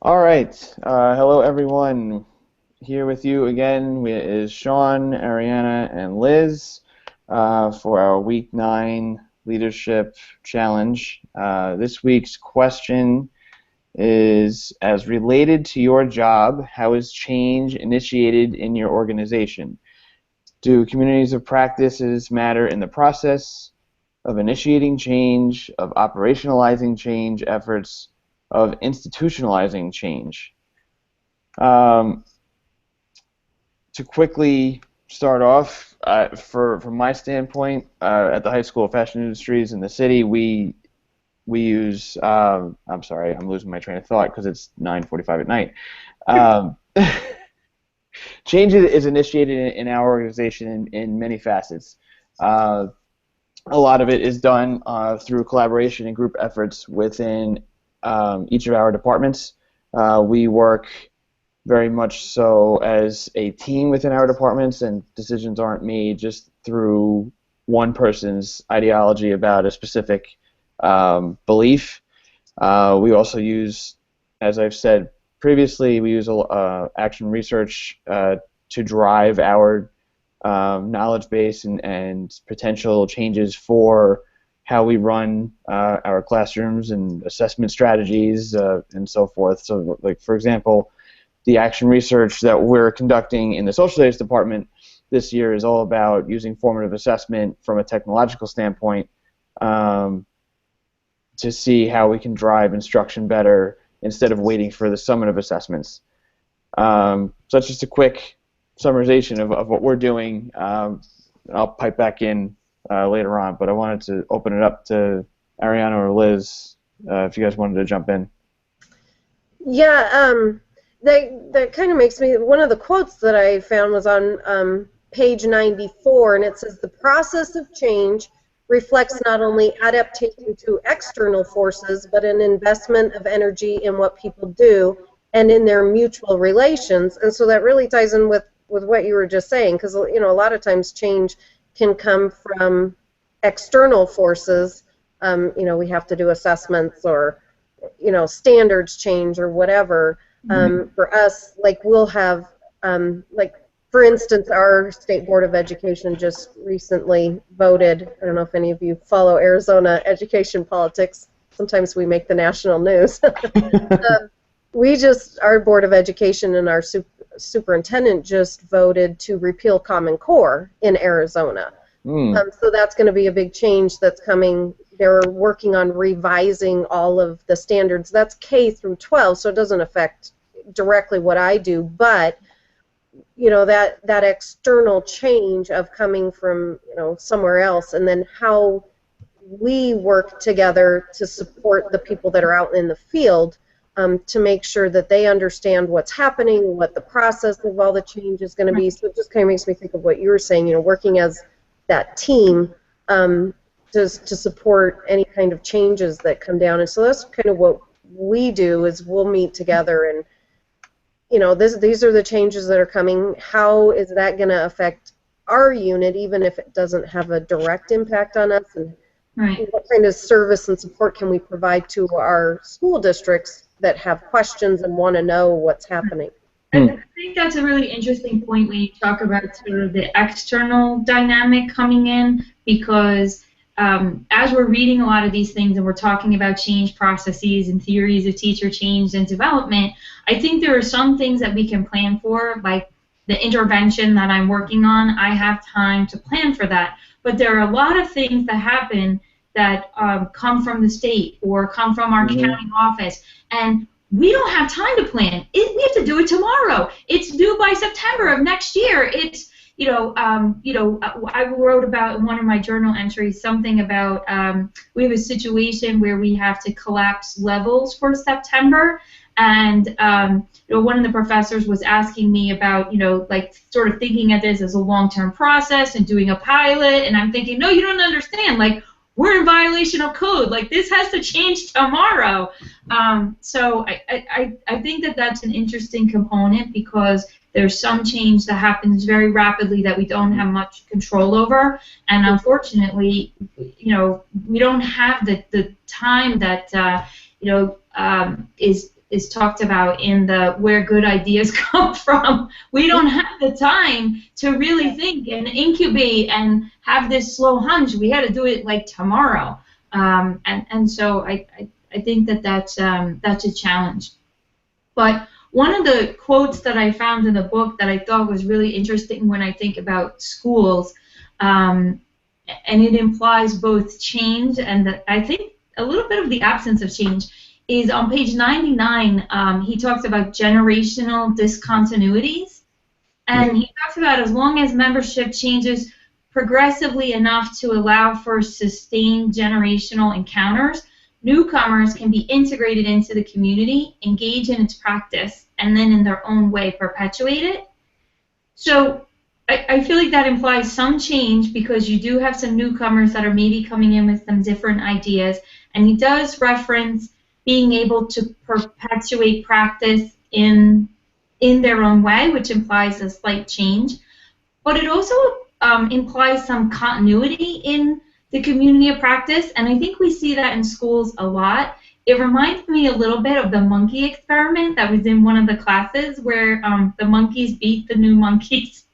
All right. Hello, everyone. Here with you again is Sean, Ariana, and Liz for our Week 9 Leadership Challenge. This week's question is, as related to your job, how is change initiated in your organization? Do communities of practices matter in the process of initiating change, of operationalizing change efforts, of institutionalizing change? Um, to quickly start off, from my standpoint, at the High School of Fashion Industries in the city, we use. I'm sorry, I'm losing my train of thought because it's 9:45 at night. Um, Change is initiated in our organization in many facets. Uh, a lot of it is done through collaboration and group efforts within each of our departments. We work very much so as a team within our departments, and decisions aren't made just through one person's ideology about a specific belief. We also use, as I've said previously, we use action research to drive our knowledge base and potential changes for how we run our classrooms and assessment strategies and so forth. So, like for example, the action research that we're conducting in the social studies department this year is all about using formative assessment from a technological standpoint um, to see how we can drive instruction better instead of waiting for the summative assessments. So that's just a quick summarization of what we're doing. I'll pipe back in later on, but I wanted to open it up to Ariana or Liz if you guys wanted to jump in. Yeah, that kind of makes me. One of the quotes that I found was on page 94, and it says, "The process of change reflects not only adaptation to external forces, but an investment of energy in what people do and in their mutual relations." And so that really ties in with what you were just saying, because a lot of times change can come from external forces. We have to do assessments or standards change or whatever. For us, like we'll have, like for instance, our state board of education just recently voted. I don't know if any of you follow Arizona education politics. Sometimes we make the national news. Our board of education and our superintendent just voted to repeal Common Core in Arizona. So that's going to be a big change that's coming. They're working on revising all of the standards. That's K through 12, so it doesn't affect directly what I do, but that external change of coming from somewhere else, and then how we work together to support the people that are out in the field, to make sure that they understand what's happening, what the process of all the change is going to be. So it just kind of makes me think of what you were saying, working as that team to support any kind of changes that come down. And so that's kind of what we do, is we'll meet together and, these are the changes that are coming. How is that going to affect our unit, even if it doesn't have a direct impact on us? And what kind of service and support can we provide to our school districts that have questions and want to know what's happening? I think that's a really interesting point when you talk about sort of the external dynamic coming in, because as we're reading a lot of these things and we're talking about change processes and theories of teacher change and development, I think there are some things that we can plan for, like the intervention that I'm working on. I have time to plan for that. But there are a lot of things that happen that come from the state or come from our county office, and we don't have time to plan. We have to do it tomorrow. It's due by September of next year. It's I wrote about in one of my journal entries something about we have a situation where we have to collapse levels for September, and one of the professors was asking me about like sort of thinking of this as a long-term process and doing a pilot, and I'm thinking, no, you don't understand. Like, we're in violation of code. Like, this has to change tomorrow. So I think that that's an interesting component, because there's some change that happens very rapidly that we don't have much control over, and unfortunately, we don't have the time that is is talked about in the where good ideas come from. We don't have the time to really think and incubate and have this slow hunch. We had to do it like tomorrow. And so I think that that's a challenge. But one of the quotes that I found in the book that I thought was really interesting when I think about schools, and it implies both change and I think a little bit of the absence of change, is on page 99. He talks about generational discontinuities, and he talks about as long as membership changes progressively enough to allow for sustained generational encounters, newcomers can be integrated into the community, engage in its practice, and then in their own way perpetuate it. So I feel like that implies some change because you do have some newcomers that are maybe coming in with some different ideas, and he does reference being able to perpetuate practice in their own way, which implies a slight change. But it also implies some continuity in the community of practice, and I think we see that in schools a lot. It reminds me a little bit of the monkey experiment that was in one of the classes where the monkeys beat the new monkeys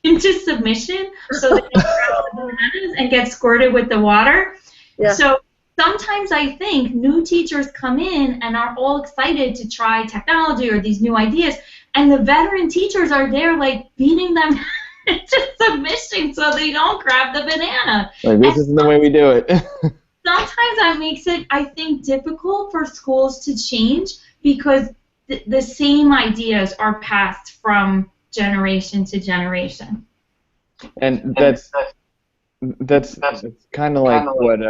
into submission so they can grab the bananas and get squirted with the water. Yeah. So sometimes I think new teachers come in and are all excited to try technology or these new ideas, and the veteran teachers are there like beating them into submission so they don't grab the banana. Like, this isn't the way we do it. Sometimes that makes it, I think, difficult for schools to change because the same ideas are passed from generation to generation. And that's kind of like what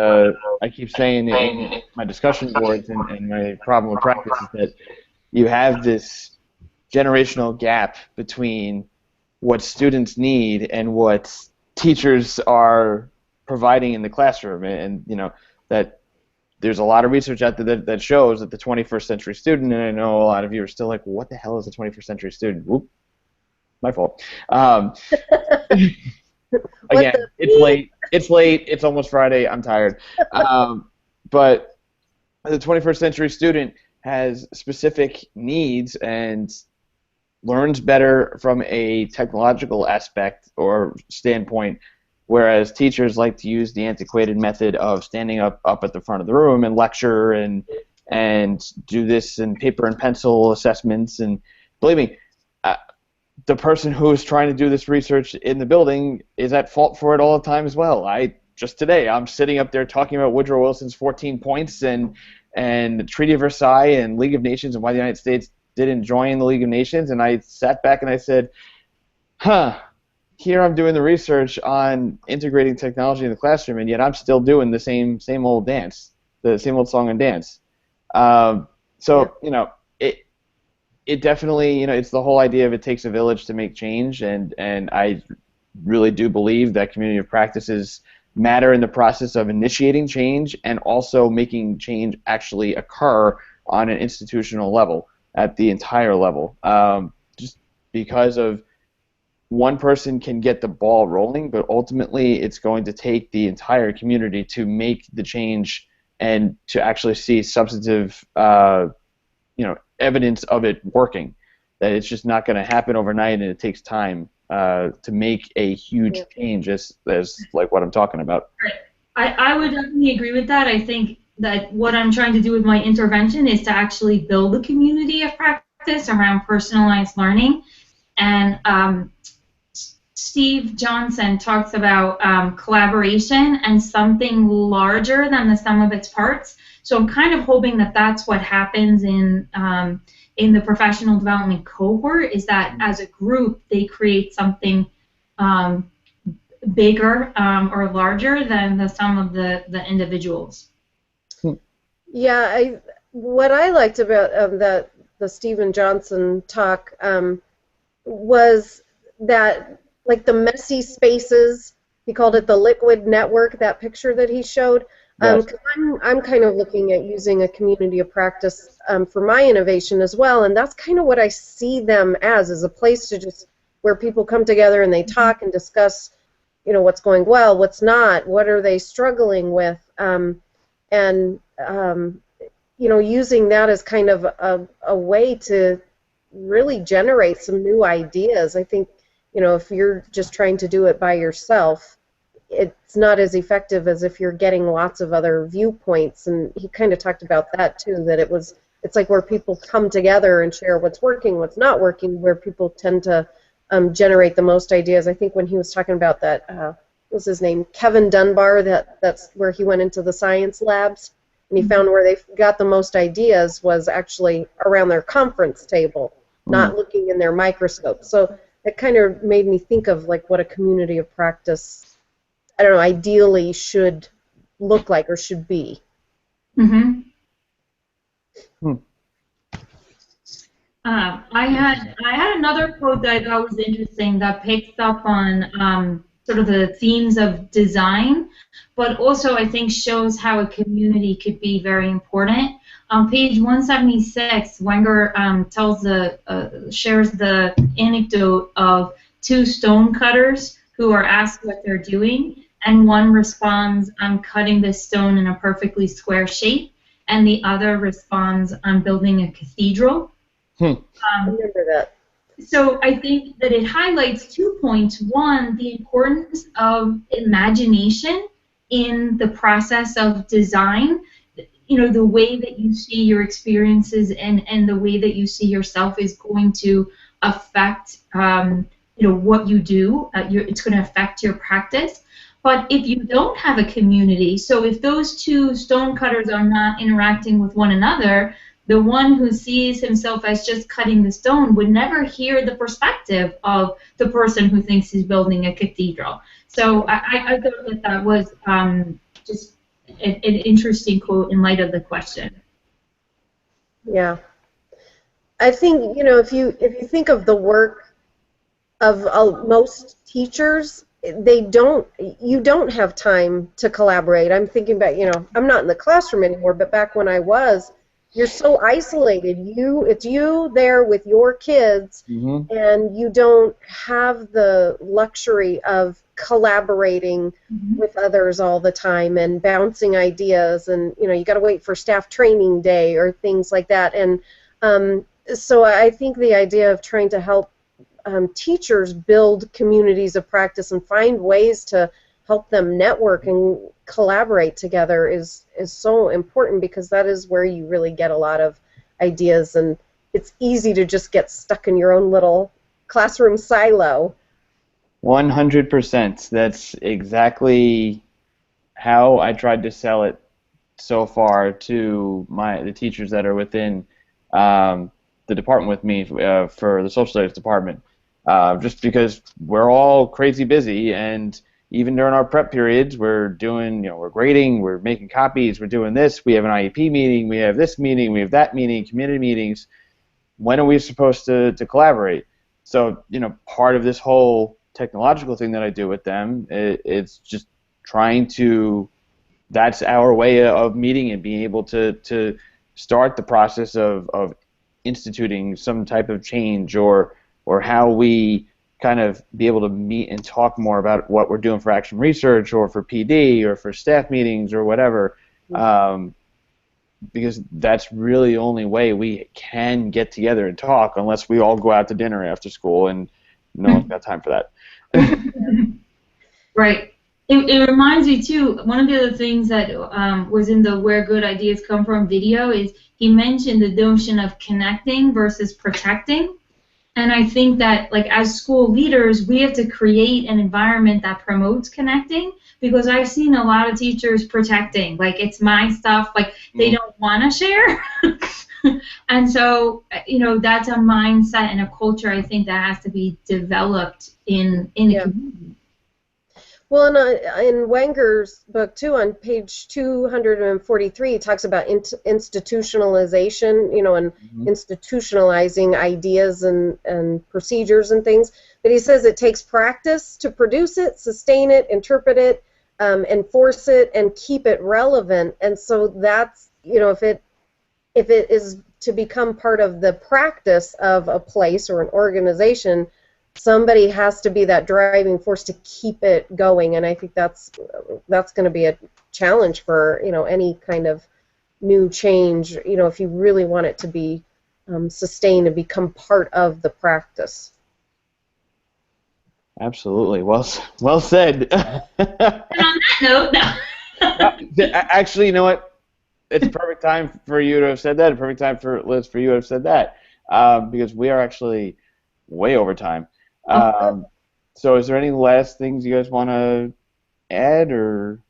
I keep saying in my discussion boards and my problem with practice is that you have this generational gap between what students need and what teachers are providing in the classroom, and you know that there's a lot of research out there that shows that the 21st century student, and I know a lot of you are still like, what the hell is a 21st century student? Whoop, my fault. Again, it's late, it's almost Friday, I'm tired. But the 21st century student has specific needs and learns better from a technological aspect or standpoint, whereas teachers like to use the antiquated method of standing up at the front of the room and lecture and do this in paper and pencil assessments. And believe me, the person who is trying to do this research in the building is at fault for it all the time as well. Just today, I'm sitting up there talking about Woodrow Wilson's 14 points and the Treaty of Versailles and League of Nations and why the United States didn't join the League of Nations, and I sat back and I said, here I'm doing the research on integrating technology in the classroom, and yet I'm still doing the same old dance, the same old song and dance. So, you know, it definitely, you know, it's the whole idea of it takes a village to make change, and I really do believe that community of practices matter in the process of initiating change and also making change actually occur on an institutional level, at the entire level. Just because of one person can get the ball rolling, but ultimately it's going to take the entire community to make the change and to actually see substantive evidence of it working. That it's just not going to happen overnight, and it takes time to make a huge change as like what I'm talking about. Right. I would definitely agree with that. I think that what I'm trying to do with my intervention is to actually build a community of practice around personalized learning. And Steve Johnson talks about collaboration and something larger than the sum of its parts. So I'm kind of hoping that that's what happens in the professional development cohort, is that as a group they create something bigger or larger than the sum of the individuals. Yeah, what I liked about the Stephen Johnson talk was that, like, the messy spaces, he called it the liquid network, that picture that he showed. Yes. I'm kind of looking at using a community of practice for my innovation as well, and that's kind of what I see them as a place to just where people come together and they talk and discuss, you know, what's going well, what's not, what are they struggling with, and using that as kind of a way to really generate some new ideas. I think, if you're just trying to do it by yourself, it's not as effective as if you're getting lots of other viewpoints. And he kind of talked about that too, that it's like where people come together and share what's working, what's not working, where people tend to generate the most ideas. I think when he was talking about that, what was his name, Kevin Dunbar, that's where he went into the science labs, and he found where they got the most ideas was actually around their conference table, not looking in their microscope. So it kind of made me think of like what a community of practice, I don't know, ideally should look like or should be. Mm-hmm. I had another quote that I thought was interesting that picks up on sort of the themes of design, but also I think shows how a community could be very important. On page 176, Wenger shares the anecdote of two stonecutters who are asked what they're doing, and one responds, "I'm cutting this stone in a perfectly square shape," and the other responds, "I'm building a cathedral." I remember that. So I think that it highlights 2 points. One, the importance of imagination in the process of design. The way that you see your experiences and the way that you see yourself is going to affect, what you do. It's going to affect your practice. But if you don't have a community, so if those two stonecutters are not interacting with one another, the one who sees himself as just cutting the stone would never hear the perspective of the person who thinks he's building a cathedral. So I thought that was just an interesting quote in light of the question. Yeah. I think, if you think of the work of most teachers, you don't have time to collaborate. I'm thinking about, I'm not in the classroom anymore, but back when I was, you're so isolated. It's you there with your kids, and you don't have the luxury of collaborating with others all the time and bouncing ideas, and you got to wait for staff training day or things like that. And so I think the idea of trying to help teachers build communities of practice and find ways to help them network and collaborate together is so important, because that is where you really get a lot of ideas, and it's easy to just get stuck in your own little classroom silo. 100%. That's exactly how I tried to sell it so far to the teachers that are within the department with me for the social studies department. Just because we're all crazy busy, and even during our prep periods, we're doing, we're grading, we're making copies, we're doing this, we have an IEP meeting, we have this meeting, we have that meeting, community meetings. When are we supposed to collaborate? So, part of this whole technological thing that I do with them, it's just trying to, that's our way of meeting and being able to start the process of instituting some type of change, or how we kind of be able to meet and talk more about what we're doing for action research or for PD or for staff meetings or whatever, because that's really the only way we can get together and talk, unless we all go out to dinner after school, and no one's got time for that. Right. It reminds me, too, one of the other things that was in the Where Good Ideas Come From video is he mentioned the notion of connecting versus protecting. And I think that, like, as school leaders, we have to create an environment that promotes connecting, because I've seen a lot of teachers protecting, like, it's my stuff, like, they don't want to share. And so, that's a mindset and a culture, I think, that has to be developed in a community. Well, in Wenger's book, too, on page 243, he talks about institutionalization, and institutionalizing ideas and procedures and things. But he says it takes practice to produce it, sustain it, interpret it, enforce it, and keep it relevant. And so that's, if it is to become part of the practice of a place or an organization, somebody has to be that driving force to keep it going, and I think that's going to be a challenge for any kind of new change, if you really want it to be sustained and become part of the practice. Absolutely. Well said. And on that note, no. Actually, you know what? It's perfect time for you to have said that. Perfect time for Liz for you to have said that, because we are actually way over time. So, is there any last things you guys want to add, or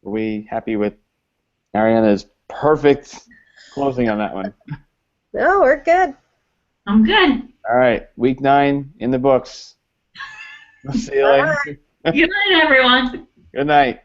are we happy with Ariana's perfect closing on that one? No, we're good. I'm good. All right, week 9 in the books. We'll see you later. Good night, everyone. Good night.